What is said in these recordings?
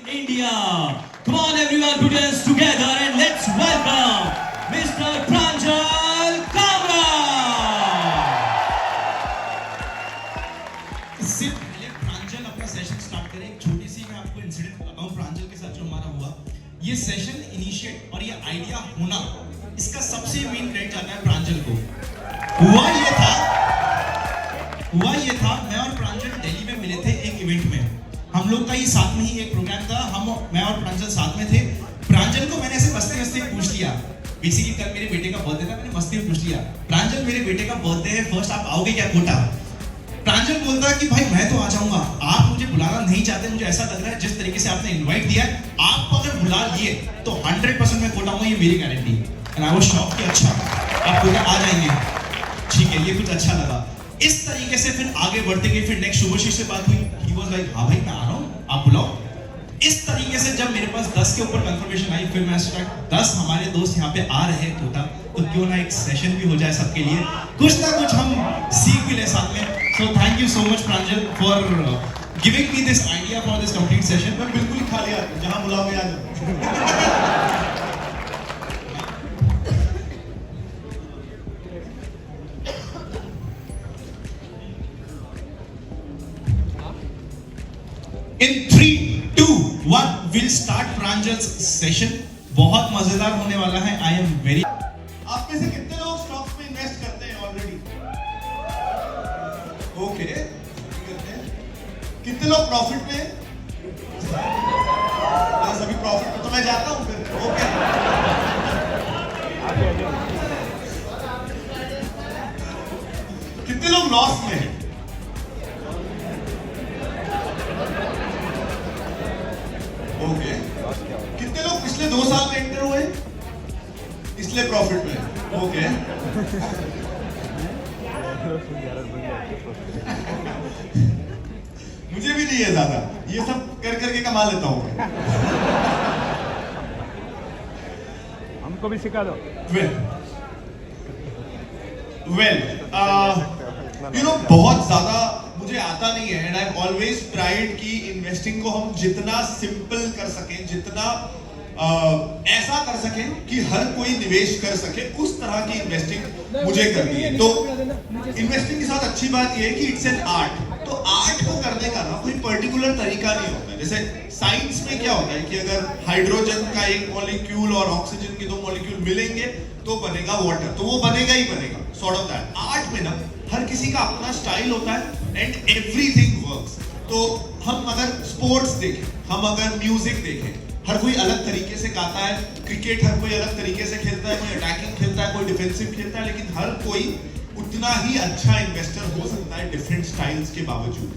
India. Come on everyone, put your hands together and let's welcome Mr. Pranjal Kamra. इससे पहले प्रांजल अपना session start करें, एक छोटी सी मैं आपको इंसिडेंट बताता हूँ प्रांजल के साथ जो हमारा हुआ। ये सेशन इनिशिएट और ये आइडिया होना, इसका सबसे मेन क्रेडिट जाता है प्रांजल को। हुआ ये था मैं और प्रांजल दिल्ली में मिले थे एक इवेंट में। हम लोग का ही साथ में ही एक प्रोग्राम था, मैं और प्रांजल साथ में थे। प्रांजल को मैंने ऐसे मस्ती मस्ती पूछ लिया, बेसिकली कल मेरे बेटे का बर्थडे था, मैंने मस्ती में पूछ लिया, प्रांजल मेरे बेटे का बर्थडे है, फर्स्ट आप आओगे क्या कोटा? प्रांजल बोलता कि भाई मैं तो आ जाऊंगा, आप मुझे बुलाना नहीं चाहते, मुझे ऐसा लग रहा है जिस तरीके से आपने इनवाइट दिया है, आप अगर बुला लिए तो 100% मैं कोटा आऊंगा, ये मेरी guarantee. And I was shocked कि अच्छा आप कोटा आ जाएंगे, ठीक है, ये कुछ अच्छा लगा। इस तरीके से फिर आगे बढ़ते गए, फिर नेक्स्ट शुभशीष से बात हुई, ही वाज लाइक हाँ भाई मैं आ रहा हूँ, आप बुलाओ। इस तरीके से जब मेरे पास 10 के ऊपर कंफर्मेशन आई, फिर मैं स्टार्ट 10 हमारे दोस्त यहाँ पे आ रहे हैं कोटा, तो क्यों ना एक सेशन भी हो जाए सबके लिए, कुछ ना कुछ हम सीख भी ले साथ में। So thank you so much Pranjal for giving me this idea for this complete session. मैं बिल्कुल ही खाली आ जहाँ बुलाओगे आ जाऊँ। In 3, 2, 1 we'll start प्रांजल's session. बहुत मजेदार होने वाला है। I am very. आप में से कितने लोग स्टॉक्स में इन्वेस्ट करते हैं ऑलरेडी? ओके, कितने लोग प्रॉफिट में? सभी प्रॉफिट में, तो मैं जाता हूं फिर। ओके, कितने लोग लॉस में हैं? ओके, कितने लोग पिछले 2 साल में एंटर हुए इसलिए प्रॉफिट में? ओके, मुझे भी नहीं है ज्यादा, ये सब कर करके कमा लेता हूँ। हमको भी सिखा दो। वेल, यू नो बहुत ज्यादा मुझे आता नहीं है, एंड आई ऑलवेज ट्राइड कि इन्वेस्टिंग को हम जितना सिंपल कर सकें, जितना ऐसा कर सकें कि हर कोई निवेश कर सके, उस तरह की इन्वेस्टिंग मुझे करनी है। तो इन्वेस्टिंग के साथ अच्छी बात यह है कि इट्स एन आर्ट। तो आर्ट को करने का ना कोई पर्टिकुलर तरीका नहीं होता है। जैसे साइंस में क्या होता है कि अगर हाइड्रोजन का एक मॉलिक्यूल और ऑक्सीजन के 2 मॉलिक्यूल मिलेंगे तो बनेगा वाटर, तो वो बनेगा ही बनेगा, सॉर्ट ऑफ दैट। आर्ट में ना हर किसी का अपना स्टाइल होता है एंड एवरीथिंग वर्क्स। तो हम अगर स्पोर्ट्स देखें, हम अगर म्यूजिक देखें, हर कोई अलग तरीके से गाता है। क्रिकेट हर कोई अलग तरीके से खेलता है, कोई अटैकिंग खेलता है, कोई डिफेंसिव खेलता है, लेकिन हर कोई उतना ही अच्छा इन्वेस्टर हो सकता है डिफरेंट स्टाइल्स के बावजूद।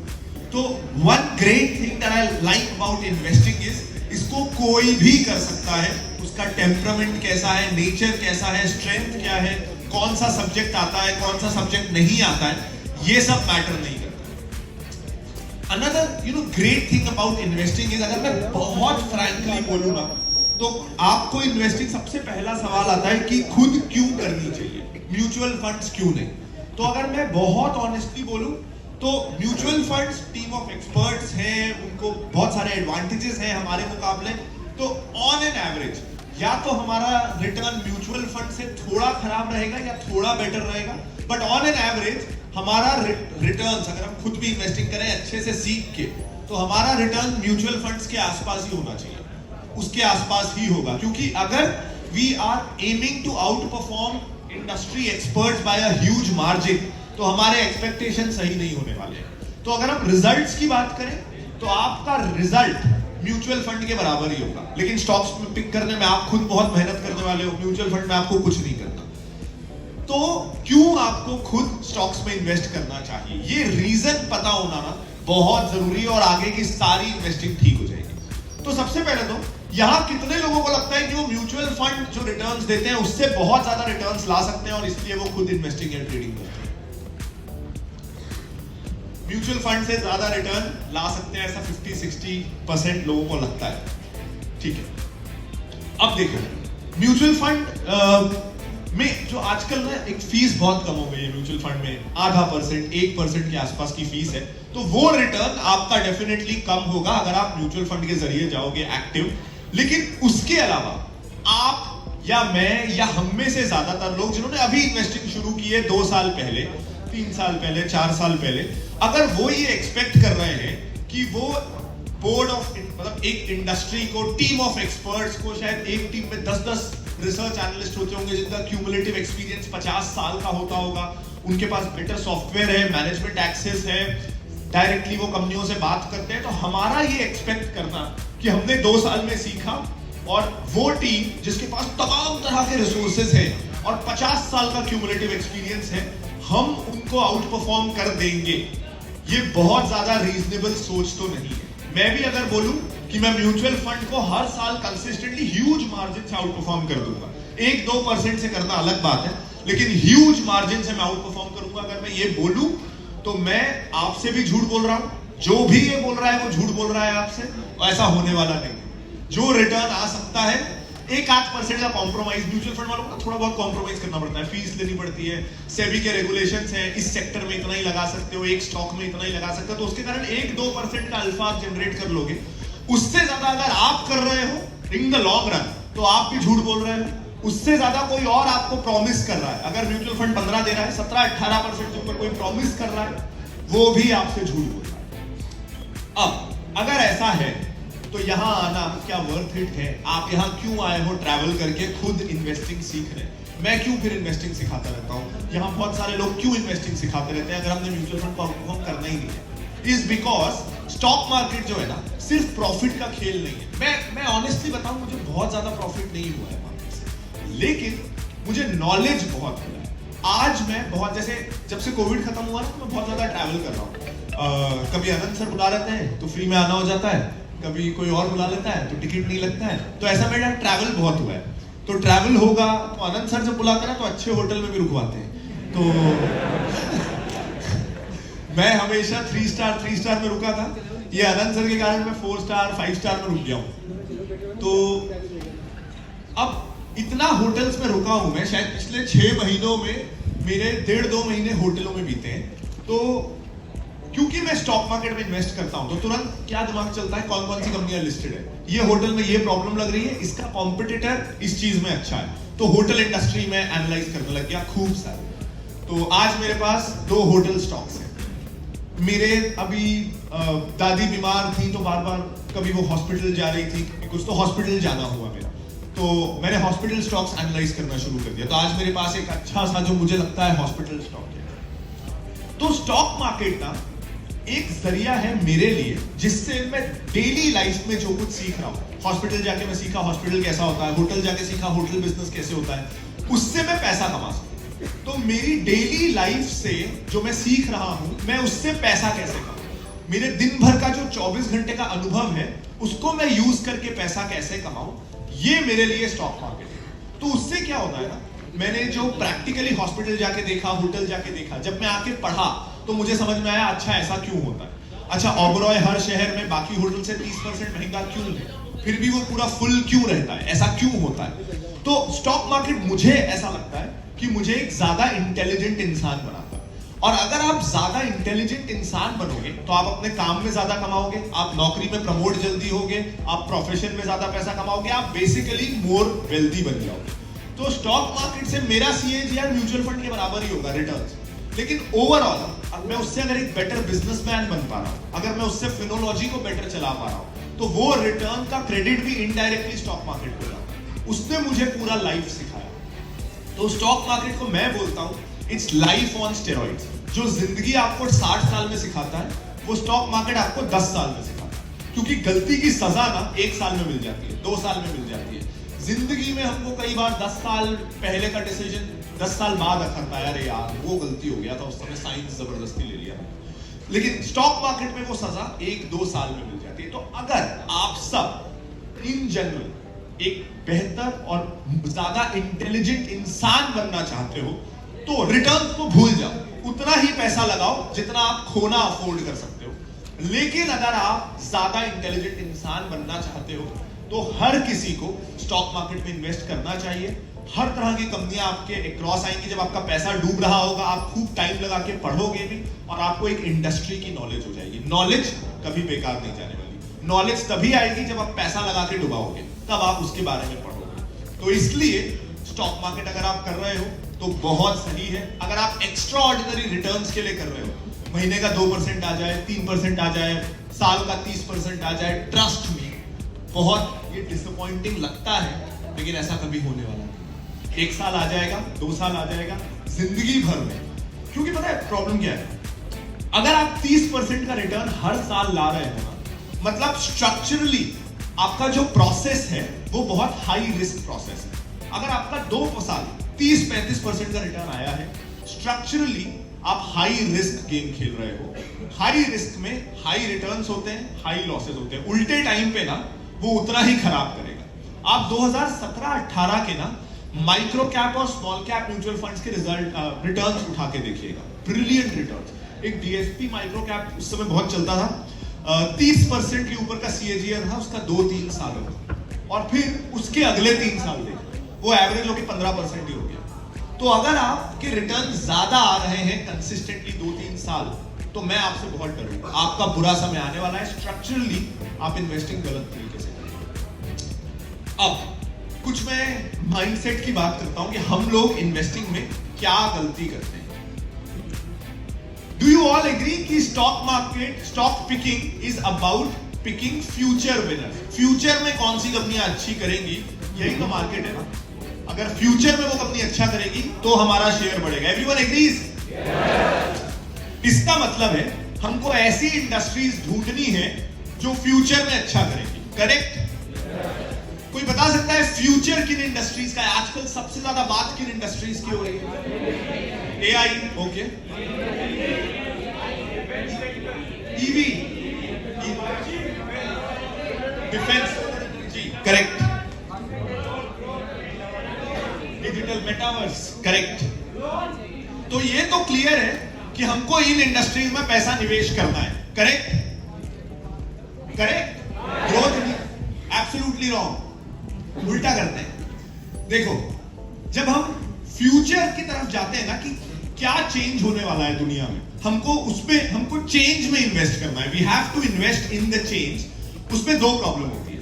तो one great thing that I like about investing is, इसको कोई भी कर सकता है, उसका टेम्परामेंट कैसा है, नेचर कैसा है, स्ट्रेंथ क्या है, कौन सा सब्जेक्ट आता है, कौन सा सब्जेक्ट नहीं आता है, ये सब मैटर नहीं करता। Another great thing about investing is, अगर मैं बहुत फ्रैंकली बोलूं ना, तो आपको इन्वेस्टिंग सबसे पहला सवाल आता है कि खुद क्यों करनी चाहिए, म्यूचुअल फंड्स क्यों नहीं? तो अगर मैं बहुत ऑनेस्टली बोलूं तो mutual funds team of experts हैं, उनको बहुत सारे एडवांटेजेस हैं हमारे मुकाबले। तो ऑन एन एवरेज या तो हमारा रिटर्न म्यूचुअल फंड से थोड़ा खराब रहेगा या थोड़ा बेटर रहेगा, बट ऑन एन एवरेज हमारा रिटर्न्स, अगर हम खुद भी इन्वेस्टिंग करें अच्छे से सीख के, तो हमारा रिटर्न म्यूचुअल फंड्स के आसपास ही होना चाहिए, उसके आसपास ही होगा। क्योंकि अगर we are aiming to outperform industry experts by a huge margin, तो हमारे एक्सपेक्टेशन सही नहीं होने वाले हैं। तो अगर हम रिजल्ट्स की बात करें तो आपका रिजल्ट म्यूचुअल फंड के बराबर ही होगा, लेकिन स्टॉक्स में पिक करने में आप खुद बहुत मेहनत करने वाले हो, म्यूचुअल फंड में आपको कुछ नहीं करना। तो क्यों आपको खुद स्टॉक्स में इन्वेस्ट करना चाहिए, ये रीजन पता होना ना बहुत जरूरी है, और आगे की सारी इन्वेस्टिंग ठीक हो जाएगी। तो सबसे पहले तो यहाँ कितने लोगों को लगता है कि वो म्यूचुअल फंड जो रिटर्न्स देते हैं उससे बहुत ज्यादा रिटर्न्स ला सकते हैं और इसलिए वो खुद इन्वेस्टिंग या ट्रेडिंग करते हैं? म्यूचुअल फंड से ज्यादा रिटर्न ला सकते हैं ऐसा 50-60% लोगों को लगता है, ठीक है। अब देखो, म्यूचुअल फंड में जो आजकल ना एक फीस बहुत कम हो गई है म्यूचुअल फंड में, 0.5%, 1% के आसपास की फीस है, तो वो रिटर्न आपका डेफिनेटली कम होगा अगर आप म्यूचुअल फंड के जरिए जाओगे एक्टिव। लेकिन उसके अलावा आप या मैं या हम में से ज्यादातर लोग जिन्होंने अभी इन्वेस्टिंग शुरू की है 2 साल पहले, 3 साल पहले, 4 साल पहले, अगर वो ये एक्सपेक्ट कर रहे हैं कि वो बोर्ड ऑफ मतलब एक इंडस्ट्री को, टीम ऑफ एक्सपर्ट्स को, शायद एक टीम में 10-10 रिसर्च एनालिस्ट होते होंगे जिनका क्यूमुलेटिव एक्सपीरियंस 50 साल का होता होगा, उनके पास बेटर सॉफ्टवेयर है, मैनेजमेंट एक्सेस है, डायरेक्टली वो कंपनियों से बात करते हैं, तो हमारा ये एक्सपेक्ट करना कि हमने 2 साल में सीखा और वो टीम जिसके पास तमाम तरह के रिसोर्सेज हैं और 50 साल का क्यूमुलेटिव एक्सपीरियंस है, हम उनको आउट परफॉर्म कर देंगे, ये बहुत ज्यादा रीजनेबल सोच तो नहीं है। मैं भी अगर बोलूं कि मैं म्यूचुअल फंड को हर साल कंसिस्टेंटली ह्यूज मार्जिन से आउट परफॉर्म कर दूंगा, 1-2% से करना अलग बात है, लेकिन ह्यूज मार्जिन से मैं आउट परफॉर्म करूंगा, अगर मैं ये बोलूं तो मैं आपसे भी झूठ बोल रहा हूं, जो भी ये बोल रहा है वो झूठ बोल रहा है आपसे, ऐसा होने वाला नहीं है। जो रिटर्न आ सकता है 1-8% का कॉम्प्रोमाइज, म्यूचुअल फंड वालों को थोड़ा बहुत कॉम्प्रोमाइज करना पड़ता है, फीस लेनी पड़ती है, सेबी के रेगुलेशंस हैं, इस सेक्टर में इतना ही लगा सकते हो, एक स्टॉक में इतना ही लगा सकते हो, तो उसके कारण 1-2% का अल्फा आप जनरेट कर लोगे। उससे ज्यादा अगर आप कर रहे हो इन द लॉन्ग रन तो आप भी झूठ बोल रहे हो। उससे ज्यादा कोई और आपको प्रॉमिस कर रहा है, अगर म्यूचुअल फंड 15 दे रहा है, 17-18% के ऊपर कोई प्रॉमिस कर रहा है, वो भी आपसे झूठ बोल रहा है। अब अगर ऐसा है तो यहां आना क्या वर्थ इट है? आप यहां क्यों आए हो ट्रैवल करके खुद इन्वेस्टिंग सीखने? मैं क्यों फिर इन्वेस्टिंग सिखाता रहता हूं? यहां बहुत सारे लोग क्यों इन्वेस्टिंग सिखाते रहते हैं अगर हमने म्यूचुअल फंड को आउटपरफॉर्म करना ही नहीं है? इज बिकॉज स्टॉक मार्केट जो है ना, सिर्फ प्रॉफिट का खेल नहीं है। मैं ऑनेस्टली बताऊं, मुझे बहुत ज्यादा प्रॉफिट नहीं हुआ है मार्केट से, लेकिन मुझे नॉलेज बहुत मिला है। आज मैं बहुत, जैसे जब से कोविड खत्म हुआ ना, तो मैं बहुत ज्यादा ट्रैवल कर रहा हूँ। कभी आनंद सर बुला लेते हैं तो फ्री में आना हो जाता है, कभी कोई और बुला लेता है तो टिकट नहीं लगता है, तो ऐसा मेरा ट्रैवल बहुत हुआ है। तो ट्रैवल होगा तो आनंद सर जब बुलाते हैं ना तो अच्छे होटल में भी रुकवाते हैं, तो मैं हमेशा 3 स्टार में रुका था, ये आनंद सर के कारण मैं 4 स्टार 5 स्टार में रुक गया हूं। तो अब इतना होटल्स में रुका हूं मैं, शायद पिछले 6 महीनों में मेरे 1.5-2 महीने होटलों में बीते हैं। तो क्योंकि मैं स्टॉक मार्केट में इन्वेस्ट करता हूं तो तुरंत क्या दिमाग चलता है, कौन कौन सी कंपनियां लिस्टेड है, ये होटल में ये प्रॉब्लम लग रही है, इसका कॉम्पिटिटर इस चीज में अच्छा है, तो होटल इंडस्ट्री में एनालाइज करने लग गया खूब सारे। तो आज मेरे पास 2 होटल स्टॉक्स हैं। मेरे अभी दादी बीमार थी तो बार बार कभी वो हॉस्पिटल जा रही थी, कुछ तो हॉस्पिटल जाना हुआ मेरा, तो मैंने हॉस्पिटल स्टॉक्स एनालाइज करना शुरू कर दिया। तो आज मेरे पास एक अच्छा सा जो मुझे लगता है हॉस्पिटल स्टॉक है। तो स्टॉक मार्केट ना एक जरिया है मेरे लिए जिससे मैं डेली लाइफ में जो कुछ सीख रहा हूँ, हॉस्पिटल जाके मैं सीखा हॉस्पिटल कैसा होता है, होटल जाके सीखा होटल बिजनेस कैसे होता है, उससे मैं पैसा कमा सकूं। तो मेरी डेली लाइफ से जो मैं सीख रहा हूं, मैं उससे पैसा कैसे कमाऊं, मेरे दिन भर का जो 24 घंटे का अनुभव है उसको मैं यूज करके पैसा कैसे कमाऊं, ये मेरे लिए स्टॉक मार्केट है। तो उससे क्या होता है ना, मैंने जो प्रैक्टिकली हॉस्पिटल जाके देखा, होटल जाके देखा, जब मैं आके पढ़ा तो मुझे समझ में आया अच्छा ऐसा क्यों होता है, अच्छा ओबरॉय हर शहर में बाकी होटल से 30% महंगा क्यों है, फिर भी वो पूरा फुल क्यों रहता है, ऐसा क्यों होता है। तो स्टॉक मार्केट मुझे ऐसा लगता है कि मुझे एक ज्यादा इंटेलिजेंट इंसान बनाता है, और अगर आप ज्यादा इंटेलिजेंट इंसान बनोगे तो आप अपने काम में ज्यादा कमाओगे, आप नौकरी में प्रमोट जल्दी होगे, आप प्रोफेशन में ज्यादा पैसा कमाओगे, आप बेसिकली मोर वेल्दी बन जाओगे। तो स्टॉक मार्केट से मेरा CAGR म्यूचुअल फंड के बराबर ही होगा रिटर्न्स, लेकिन ओवरऑल मैं उससे अगर एक बेटर बिजनेसमैन बन पा रहा हूं, अगर मैं उससे फिनोलॉजी को बेटर चला पा रहा हूं, तो वो रिटर्न का क्रेडिट भी इनडायरेक्टली स्टॉक मार्केट को जाता है। उसने मुझे पूरा लाइफ सिखाया। तो स्टॉक मार्केट को मैं बोलता हूं इट्स लाइफ ऑन स्टेरॉइड्स। जो जिंदगी आपको 60 साल में सिखाता है वो स्टॉक मार्केट आपको 10 साल में सिखाता है, क्योंकि गलती की सजा ना 1 साल में मिल जाती है, 2 साल में मिल जाती है। जिंदगी में हमको कई बार 10 साल पहले का डिसीजन 10 साल बाद रखता है, अरे यार वो गलती हो गया था, उस समय साइंस जबरदस्ती ले लिया। लेकिन स्टॉक मार्केट में वो सजा 1-2 साल में मिल जाती है। तो अगर आप सब इन जनरल एक बेहतर और ज्यादा इंटेलिजेंट इंसान बनना चाहते हो तो रिटर्न को भूल जाओ, उतना ही पैसा लगाओ जितना आप खोना अफोर्ड कर सकते हो। लेकिन अगर आप ज्यादा इंटेलिजेंट इंसान बनना चाहते हो तो हर किसी को स्टॉक मार्केट में इन्वेस्ट करना चाहिए, हर तरह की कंपनियां आपके क्रॉस आएंगी। जब आपका पैसा डूब रहा होगा, आप खूब टाइम लगा के पढ़ोगे भी और आपको एक इंडस्ट्री की नॉलेज हो जाएगी। नॉलेज कभी बेकार नहीं जाने वाली। नॉलेज तभी आएगी जब आप पैसा लगा के डुबाओगे, तब आप उसके बारे में पढ़ोगे। तो इसलिए स्टॉक मार्केट अगर आप कर रहे हो तो बहुत सही है। अगर आप एक्स्ट्रा ऑर्डिनरी रिटर्न्स के लिए कर रहे हो, महीने का 2% आ जाए, 3% आ जाए, साल का 30% आ जाए, ट्रस्ट मी बहुत ये डिसअपॉइंटिंग लगता है, लेकिन ऐसा कभी होने वाला नहीं। 1 साल आ जाएगा, 2 साल आ जाएगा, जिंदगी भर में। क्योंकि पता है प्रॉब्लम क्या है, अगर आप 30% का रिटर्न हर साल ला रहे हो ना, मतलब स्ट्रक्चरली आपका जो प्रोसेस है वो बहुत हाई रिस्क प्रोसेस है। अगर आपका 2 साल 30-35% का रिटर्न आया है, स्ट्रक्चरली आप हाई रिस्क गेम खेल रहे हो। हाई रिस्क में हाई रिटर्न्स होते हैं, हाई लॉसेस होते हैं। उल्टे टाइम पे ना वो उतना ही खराब करेगा। आप 2017-18 के ना माइक्रो कैप और स्मॉल कैप म्यूचुअल फंड्स के रिटर्न्स उठा के देखिएगा, ब्रिलियंट रिटर्न्स। एक डीएसपी माइक्रो कैप उस समय बहुत चलता था, 30% के ऊपर का सीएजीआर था उसका 2-3 सालों का, और फिर उसके अगले 3 साल देखो वो एवरेज होकर 15% ही हो गया। तो अगर आपके रिटर्न ज्यादा आ रहे हैं कंसिस्टेंटली 2-3 साल, तो मैं आपसे बहुत डरूंगा, आपका बुरा समय आने वाला है। स्ट्रक्चरली आप इन्वेस्टिंग गलत तरीके से करेंगे। अब कुछ मैं माइंडसेट की बात करता हूं कि हम लोग इन्वेस्टिंग में क्या गलती करते हैं। डू यू ऑल एग्री कि stock picking is about picking future winner. Future में कौन सी कंपनियां अच्छी करेंगी, यही तो मार्केट है ना। अगर फ्यूचर में वो कंपनी अच्छा करेगी तो हमारा शेयर बढ़ेगा। Everyone agrees? इसका मतलब है हमको ऐसी इंडस्ट्रीज ढूंढनी है जो फ्यूचर में अच्छा करेगी। करेक्ट? कोई बता सकता है फ्यूचर किन इंडस्ट्रीज का है? आजकल सबसे ज्यादा बात किन इंडस्ट्रीज की हो रही है? एआई, ओके, ईवी, डिफेंस, जी करेक्ट, डिजिटल मेटावर्स, करेक्ट। तो ये तो क्लियर है कि हमको इन इंडस्ट्रीज में पैसा निवेश करना है। करेक्ट? करेक्ट? ग्रोथ नहीं, एब्सोल्युटली रॉन्ग, उल्टा करते हैं। देखो, जब हम फ्यूचर की तरफ जाते हैं ना कि क्या चेंज होने वाला है दुनिया में, हमको चेंज में इन्वेस्ट करना है। We have to invest in the change. उसमें 2 प्रॉब्लम होती है।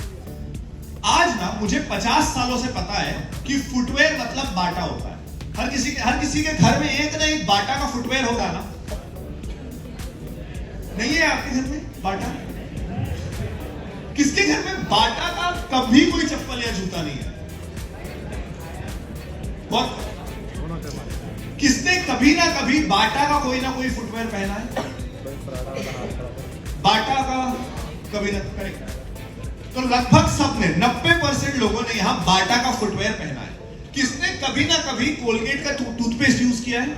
आज ना मुझे 50 सालों से पता है कि फुटवेयर मतलब बाटा होता है। हर किसी के घर में एक ना एक बाटा का फुटवेयर होगा ना? नहीं है आपके घर में बाटा? किसके घर में बाटा का कभी कोई चप्पल या जूता नहीं है? बहुत। किसने कभी ना कभी बाटा का कोई ना कोई फुटवेयर पहना है? बाटा का कभी ना। करेक्ट। तो लगभग सबने 90% लोगों ने यहां बाटा का फुटवेयर पहना है। किसने कभी ना कभी कोलगेट का टूथपेस्ट यूज किया है?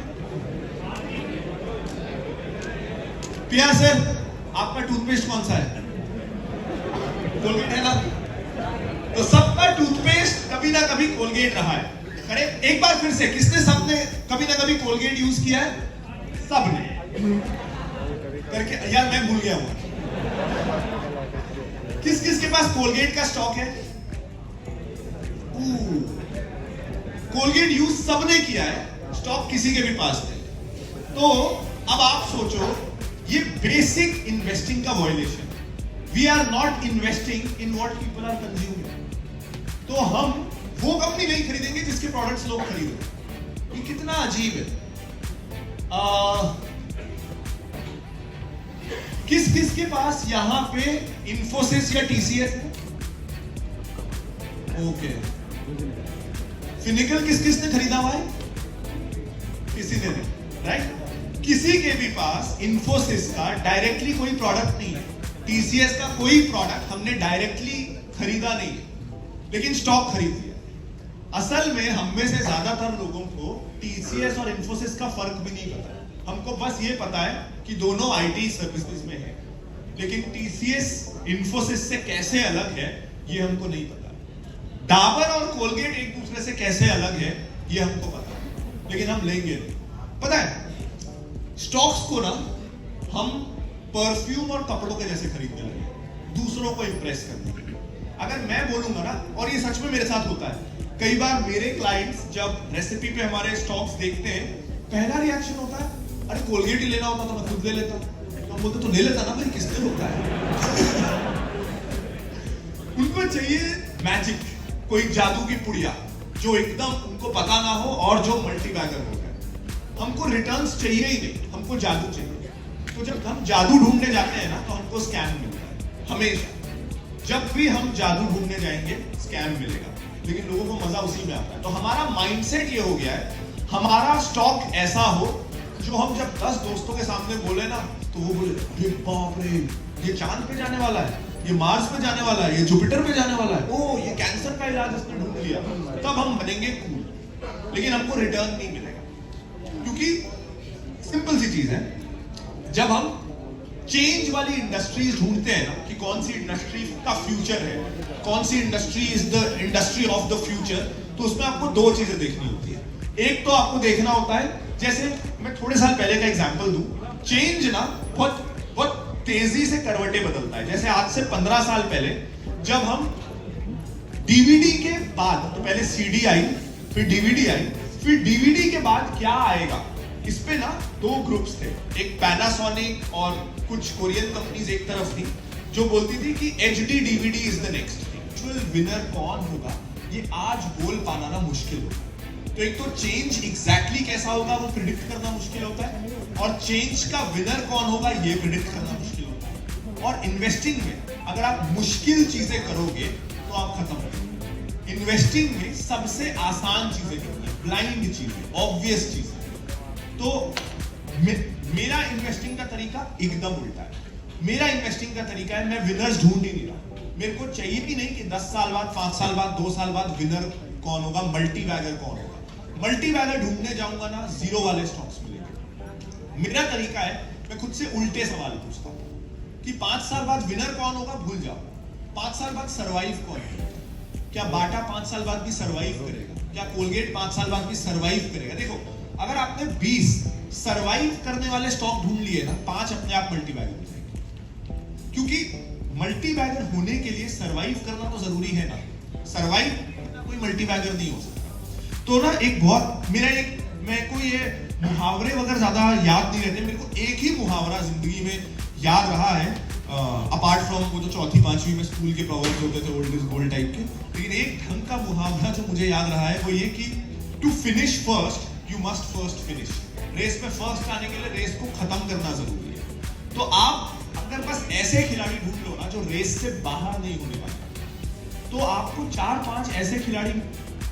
पिया सर, आपका टूथपेस्ट कौन सा है? कोलगेट है ना? तो सबका टूथपेस्ट कभी ना कभी कोलगेट रहा है। करेक्ट? एक बार फिर से, सबने कभी ना कभी कोलगेट यूज किया है? सबने करके, यार मैं भूल गया हूं। किस के पास कोलगेट का स्टॉक है? कोलगेट यूज सबने किया है, स्टॉक किसी के भी पास नहीं। तो अब आप सोचो, ये बेसिक इन्वेस्टिंग का violation. We are not investing in what people are consuming. तो हम वो कंपनी नहीं खरीदेंगे जिसके प्रोडक्ट्स लोग खरीदें। ये कितना अजीब है। किस के पास यहां पे इन्फोसिस या टीसीएस है? ओके। फिनिकल किसने खरीदा हुआ है? किसी ने नहीं, राइट? किसी के भी पास इन्फोसिस का डायरेक्टली कोई प्रोडक्ट नहीं है, टीसीएस का कोई प्रोडक्ट हमने डायरेक्टली खरीदा नहीं है, लेकिन स्टॉक खरीद लिया। असल में हम में से ज्यादातर लोगों को टीसीएस और इन्फोसिस का फर्क भी नहीं पता है। हमको बस ये पता है कि दोनों आईटी सर्विसेज में है, लेकिन टीसीएस इन्फोसिस से कैसे अलग है ये हमको नहीं पता। डाबर और कोलगेट एक दूसरे से कैसे अलग है ये हमको पता है, लेकिन हम लेंगे नहीं। पता है, स्टॉक्स को ना हम परफ्यूम और कपड़ों के जैसे खरीदने लगे, दूसरों को इंप्रेस करने के लिए। अगर मैं बोलूंगा ना, और ये सच में मेरे साथ होता है, कई बार मेरे क्लाइंट्स जब रेसिपी पे हमारे स्टॉक्स देखते हैं, पहला रिएक्शन होता है, अरे कोलगेट ही लेना होता तो मैं खुद ले लेता। तो हम बोलते तो ले लेता ना भाई, किसने होता है। उनको चाहिए मैजिक, कोई जादू की पुड़िया जो एकदम उनको पता ना हो और जो मल्टीबैगर हो गया। हमको रिटर्न्स चाहिए ही नहीं, हमको जादू चाहिए। तो जब हम जादू ढूंढने जाते हैं ना तो हमको स्कैम मिलता है। हमेशा जब भी हम जादू ढूंढने जाएंगे स्कैम मिलेगा, लेकिन लोगों को मजा उसी में आता है। तो हमारा माइंडसेट ये हो गया है, हमारा स्टॉक ऐसा हो जो हम जब 10 दोस्तों के सामने बोले ना तो वो बोले, ये बाप रे, ये चांद पे जाने वाला है, ये मार्स पे जाने वाला है, ये जुपिटर पे जाने वाला है, ओ ये कैंसर का इलाज इसने ढूंढ लिया। तब हम बनेंगे कूल, लेकिन हमको रिटर्न नहीं मिलेगा। क्योंकि सिंपल सी चीज है, जब हम चेंज वाली इंडस्ट्रीज ढूंढते हैं ना कि कौन सी इंडस्ट्री का फ्यूचर है, कौन सी industry is the industry of the future, तो उसमें आपको दो चीजें देखनी होती है। एक तो आपको देखना होता है, जैसे मैं थोड़े साल पहले का एग्जांपल दूं, चेंज ना बहुत तेजी से करवटे बदलता है। जैसे आज से 15 साल पहले जब हम डीवीडी के बाद, तो पहले सीडी आई, फिर डीवीडी आई, फिर डीवीडी के बाद क्या आएगा, इस पे ना दो ग्रुप्स थे, एक पैनासोनिक और कुछ कोरियन कंपनीज एक तरफ थी जो बोलती थी कि HD DVD is the next. Actual winner कौन होगा ये आज बोल पाना ना मुश्किल होगा। तो एक तो चेंज एग्जैक्टली कैसा होगा वो प्रिडिक्ट करना मुश्किल होता है, और चेंज का विनर कौन होगा ये प्रिडिक्ट करना मुश्किल होता है। और इन्वेस्टिंग में अगर आप मुश्किल चीजें करोगे तो आप खत्म हो जाओगे। इन्वेस्टिंग में सबसे आसान चीजें करनी है, ब्लाइंड चीजें, ऑब्वियस चीजें। तो मेरा इन्वेस्टिंग का तरीका एकदम उल्टा है। मेरा इन्वेस्टिंग का तरीका है, मैं विनर्स ढूंढ ही नहीं रहा। मेरे को चाहिए भी नहीं कि 10 साल बाद, 5 साल बाद, 2 साल बाद विनर कौन होगा, मल्टीबैगर कौन होगा। मल्टीबैगर ढूंढने जाऊंगा ना, जीरो वाले स्टॉक्स मिलेंगे। मेरा तरीका है, मैं खुद से उल्टे सवाल पूछता हूं कि 5 साल बाद विनर कौन होगा, भूल जाओ। 5 साल बाद सर्वाइव कौन होगा? क्या बाटा 5 साल बाद भी सर्वाइव करेगा? क्या कोलगेट 5 साल बाद भी सर्वाइव करेगा? देखो, अगर आपने 20 सर्वाइव करने वाले स्टॉक ढूंढ लिए ना, 5 अपने आप मल्टीबैगर हो जाएंगे। क्योंकि मल्टीबैगर होने के लिए सर्वाइव करना तो जरूरी है ना। सर्वाइव कोई मल्टीबैगर नहीं हो सकता। तो ना एक बहुत मेरे को ये मुहावरे वगैरह ज्यादा याद नहीं रहते। मेरे को एक ही मुहावरा जिंदगी में याद रहा है, अपार्ट फ्रॉम वो तो 4वीं 5वीं में स्कूल के प्रवर्ब्स होते थे ओल्ड इज गोल्ड टाइप के, लेकिन एक ढंग का मुहावरा जो मुझे याद रहा है वो ये कि to finish first you must first finish. Race में फर्स्ट आने के लिए रेस को खत्म करना जरूरी है। तो आप अगर बस ऐसे खिलाड़ी ढूंढ लो ना जो रेस से बाहर नहीं होने वाले, तो आपको 4-5 ऐसे खिलाड़ी।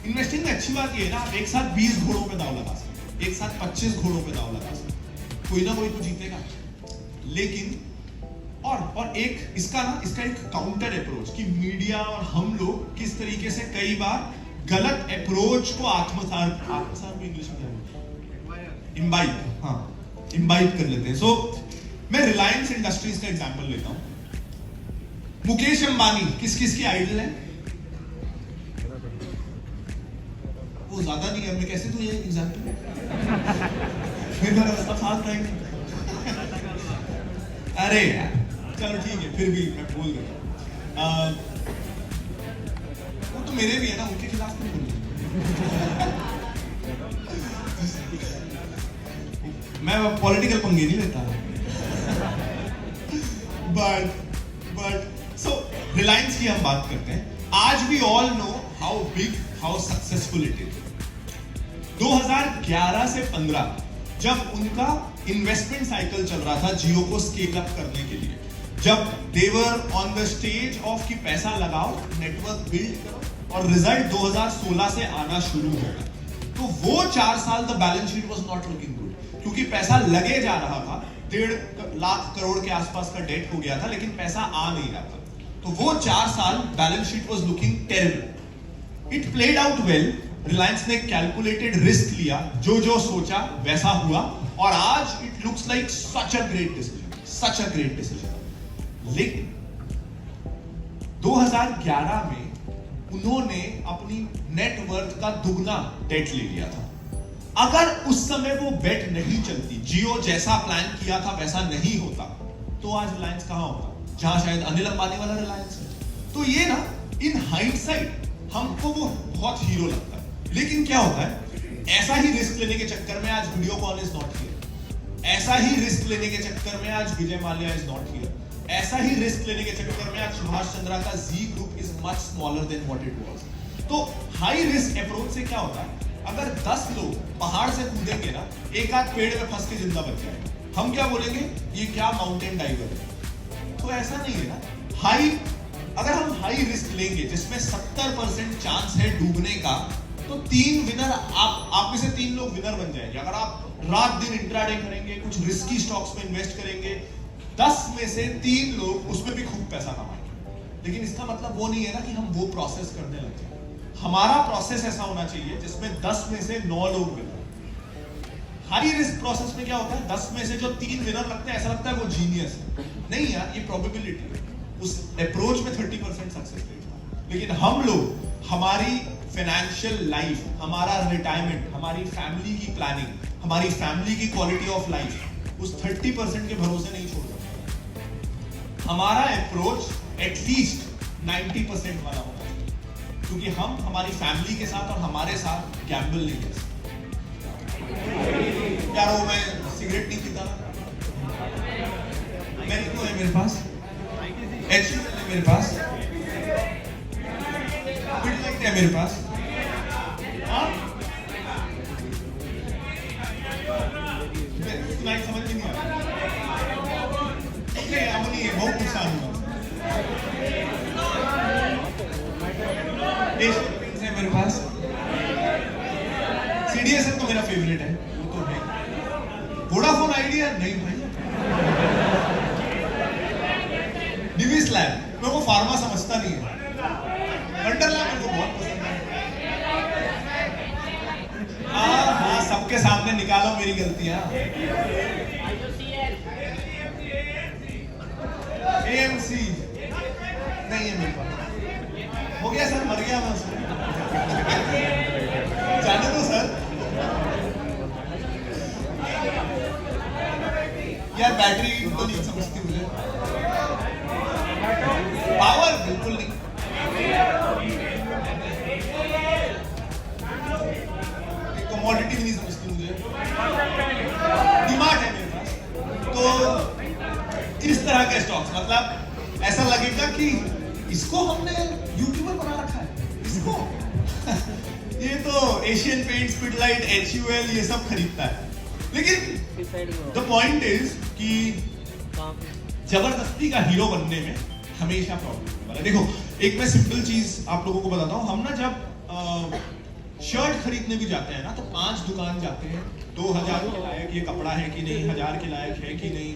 इन्वेस्टिंग में अच्छी बात ये है ना, आप एक साथ 20 घोड़ों पे दाव लगा सकते, एक साथ 25 घोड़ों पे दाव लगा सकते, कोई ना कोई तो जीतेगा। लेकिन और एक इसका एक काउंटर अप्रोच कि मीडिया और हम लोग किस तरीके से कई बार गलत अप्रोच को आत्मसात को इंग्लिश में इम्बाइब कर लेते हैं। सो मैं रिलायंस इंडस्ट्रीज का एग्जांपल लेता हूं। मुकेश अंबानी किस की आइडल है? वो ज्यादा नहीं है, मैं कैसे दूं ये एग्जांपल? मेरा रास्ता फास्ट है। अरे यार चलो ठीक है, फिर भी मैं बोल देता हूं। वो तो मेरे भी है ना, उनके खिलाफ नहीं बोल। मैं पॉलिटिकल पंगे नहीं लेता। बट सो रिलायंस की हम बात करते हैं। आज we all know how big, how successful it is. 2011 से 15 जब उनका इन्वेस्टमेंट साइकिल चल रहा था जियो को स्केल अप करने के लिए, जब देवर ऑन द स्टेज ऑफ कि पैसा लगाओ, नेटवर्क बिल्ड करो और रिजल्ट 2016 से आना शुरू होगा, तो वो 4 साल the balance sheet was not looking good, क्योंकि पैसा लगे जा रहा था। 1.5 लाख करोड़ के आसपास का डेट हो गया था, लेकिन पैसा आ नहीं रहा था। तो वो 4 साल balance sheet was looking terrible. It played out well. Reliance ने कैलकुलेटेड रिस्क लिया, जो सोचा वैसा हुआ, और आज it looks like such a great decision. लेकिन 2011 में उन्होंने अपनी नेटवर्थ का दुगना डेट ले लिया था। अगर उस समय वो बेट नहीं चलती, जियो जैसा प्लान किया था वैसा नहीं होता, तो आज रिलायंस कहां होता, जहां शायद अनिल अंबानी वाला रिलायंस है। तो ये ना इन हाइंडसाइट हमको वो बहुत हीरो लगता है। लेकिन क्या होता है, ऐसा ही रिस्क लेने के चक्कर में आज वीडियोकॉन इज नॉट हियर, ऐसा ही रिस्क लेने के चक्कर में आज Vijay Mallya is not here, ऐसा ही रिस्क लेने के चक्कर में आज सुभाष चंद्रा का Zee group is much smaller than what it was. तो हाई रिस्क अप्रोच से क्या होता है, अगर 10 लोग पहाड़ से कूदेंगे ना, एक आध पेड़ में फंस के जिंदा बच जाएगा, हम क्या बोलेंगे, ये क्या माउंटेन डाइवर है। तो ऐसा नहीं है ना, अगर हम हाई रिस्क लेंगे जिसमें 70% चांस है डूबने का, तो 3 विनर आप में से 3 लोग विनर बन जाएंगे। अगर आप रात दिन इंट्राडे करेंगे, कुछ रिस्की स्टॉक्स में इन्वेस्ट करेंगे, 10 में से 3 लोग उसमें भी खूब पैसा कमाएंगे। लेकिन इसका मतलब वो नहीं है ना कि हम वो प्रोसेस करने लग जाए। हमारा प्रोसेस ऐसा होना चाहिए जिसमें 10 में से 9 लोग विनर। हाई रिस्क प्रोसेस में क्या होता है, 10 में से जो 3 विनर लगते हैं, ऐसा लगता है वो जीनियस है। नहीं यार, ये प्रोबेबिलिटी है, उस अप्रोच में 30% सक्सेस रेट था। लेकिन हम लोग हमारी फाइनेंशियल लाइफ, हमारा रिटायरमेंट, हमारी फैमिली की प्लानिंग, हमारी फैमिली की क्वालिटी ऑफ लाइफ उस 30% के भरोसे नहीं छोड़ सकते। हमारा अप्रोच एटलीस्ट 90% वाला होगा, क्योंकि हम हमारी फैमिली के साथ और हमारे साथ गैम्बल नहीं कर सकते। यार वो मैं सिगरेट नहीं पीता, मैरिको है मेरे पास, HUL है मेरे पास, पिडलाइट है मेरे पास, समझ में नहीं आ रहा। अब नहीं है, बहुत नुकसान हुआ। है मेरे पास, CDSL तो मेरा फेवरेट है, वो तो है। वोडाफोन आइडिया नहीं भाई, डिविस लैब, मेरे को फार्मा समझता नहीं है, वंडरलैंड मेरे को बहुत पसंद है। हाँ, सबके सामने निकालो मेरी गलतियां। AMC नहीं है मेरे पास, हो गया सर, मर गया मैं उसमें। जाने दो सर। यार बैटरी तो नहीं समझती मुझे, पावर बिल्कुल नहीं, कमोडिटी भी नहीं समझती मुझे, डिमांड है मेरे पास। तो इस तरह के स्टॉक्स, मतलब ऐसा लगेगा कि इसको हमने यूट्यूबर बना रखा है, इसको ये तो एशियन पेंट्स, पिडलाइट, HUL ये सब खरीदता है। लेकिन द पॉइंट इज कि जबरदस्ती का हीरो बनने में हमेशा प्रॉब्लम होगा। देखो, एक मैं सिंपल चीज आप लोगों को बताता हूँ। हम ना जब शर्ट खरीदने भी जाते हैं ना, तो 5 दुकान जाते हैं, 2000 के लायक ये कपड़ा है कि नहीं, 1000 के लायक है कि नहीं।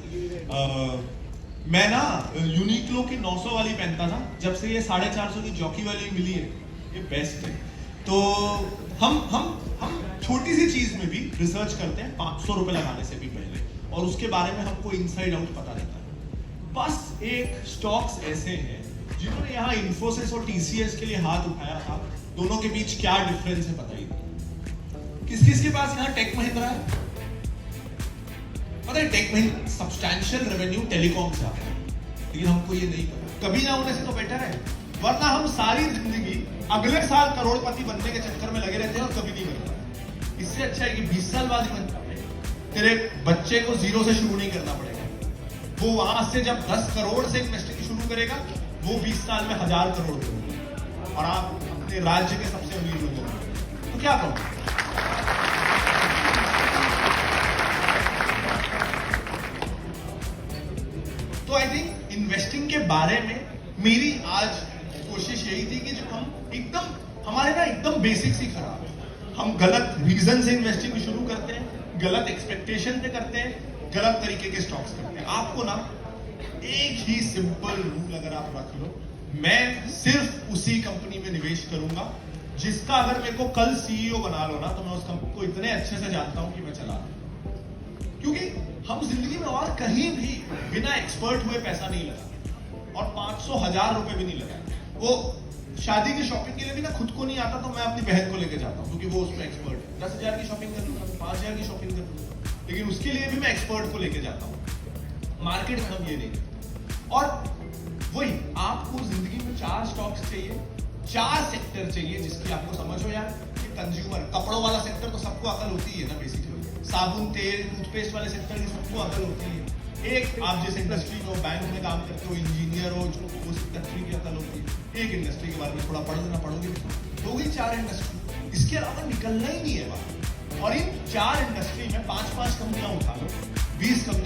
मैं ना यूनिक्लो की 900 वाली पहनता था, जब से ये 450 की जॉकी वाली मिली है, ये बेस्ट है। तो हम छोटी सी चीज में भी रिसर्च करते हैं 500 रुपए लगाने से भी पहले, और उसके बारे में हमको इनसाइड आउट पता रहता है। बस एक स्टॉक्स ऐसे हैं जिन्होंने यहाँ इन्फोसिस और TCS के लिए हाथ उठाया था, दोनों के बीच क्या डिफरेंस है बताइए। किस किस के पास यहाँ टेक महिंद्रा है? पता है, Tech Mahindra substantial revenue telecom से आता है, लेकिन हमको ये नहीं पता। कभी ना होने से तो बेटर है, वरना हम सारी जिंदगी अगले साल करोड़पति बनने के चक्कर में लगे रहते हैं और कभी नहीं बन पाते। इससे अच्छा है कि 20 साल बाद ही बन पाए। तेरे बच्चे को 0 से शुरू नहीं करना पड़ेगा, वो वहां से जब 10 करोड़ से इन्वेस्टिंग शुरू करेगा, वो 20 साल में 1000 करोड़ करेगा, और आप अपने राज्य के सबसे अमीर लोग होंगे। तो क्या करो, तो आई थिंक इन्वेस्टिंग के बारे में मेरी आज कोशिश यही थी कि जो हम हमारे ना एकदम बेसिक्स ही खराब है। हम गलत रीजन से इन्वेस्टिंग शुरू करते हैं, गलत एक्सपेक्टेशन से करते हैं, गलत तरीके के स्टॉक्स करते हैं। आपको ना एक ही सिंपल रूल अगर आप रख लो, मैं सिर्फ उसी कंपनी में निवेश करूंगा जिसका अगर मेरे को कल CEO बना लो ना, तो मैं उस कंपनी को इतने अच्छे से जानता हूं कि मैं चला लूं। क्योंकि हम जिंदगी में और कहीं भी बिना एक्सपर्ट हुए पैसा नहीं लगा, और 500-1000 रुपए भी नहीं लगा। वो शादी की शॉपिंग के लिए भी ना खुद को नहीं आता, तो मैं अपनी बहन को लेके जाता हूँ, क्योंकि वो उसमें एक्सपर्ट है। 10,000 की शॉपिंग कर लूंगा, 5,000 की शॉपिंग कर लूंगा, लेकिन उसके लिए भी मैं एक्सपर्ट को लेके जाता हूँ। मार्केट में हम ये नहीं। और वही आपको जिंदगी में 4 स्टॉक्स चाहिए 4 सेक्टर चाहिए जिसकी आपको समझ हो यार कि कंज्यूमर, कपड़ों वाला सेक्टर तो सबको अकल होती है ना बेसिकली, साबुन तेल टूथपेस्ट वाले सेक्टर की सबको अकल होती है। एक आप जिस इंडस्ट्री में हो, बैंक में काम करते हो, इंजीनियर हो, जो उस इंडस्ट्री की अकल होती है। एक इंडस्ट्री के बारे में थोड़ा पढ़ लेना, पढ़ोगे हो गई 4 इंडस्ट्री, इसके अलावा निकलना ही नहीं है बाहर। और इन 4 इंडस्ट्री में 5-5 कंपनियां उठा लो, 20 कंपनियां